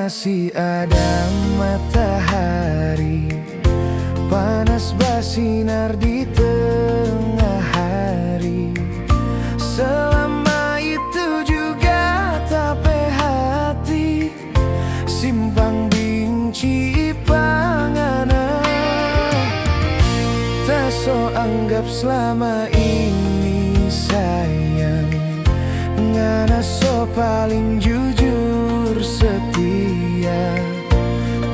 Masih ada matahari, panas bersinar di tengah hari. Selama itu juga tape hati, simpang benci pangana. Tak so anggap selama ini sayang, ngana so paling jujur setia.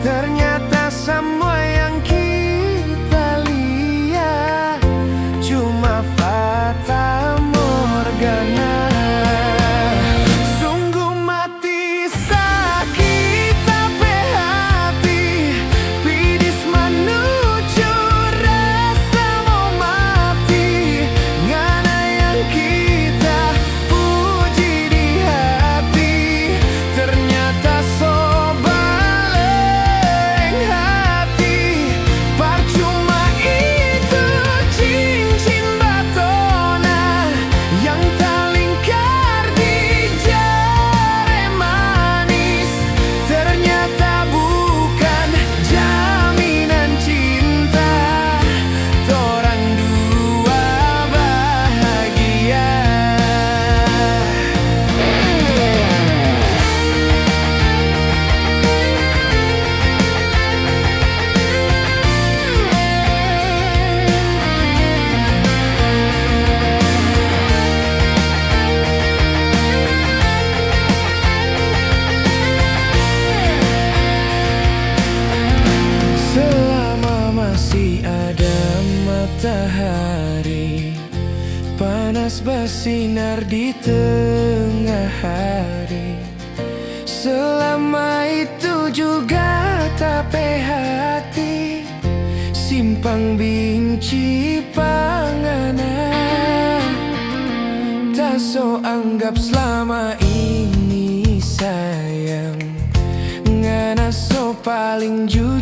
Ternyata semua yang kita lihat cuma fata morgana. Sungguh mati sakit tape hati, pidis menuju rasa mau mati. Ngana yang kita puji di hati, ternyata so matahari, panas bersinar di tengah hari. Selama itu juga tape hati, simpang benci pangana. Tak so anggap selama ini sayang, ngana so paling jujur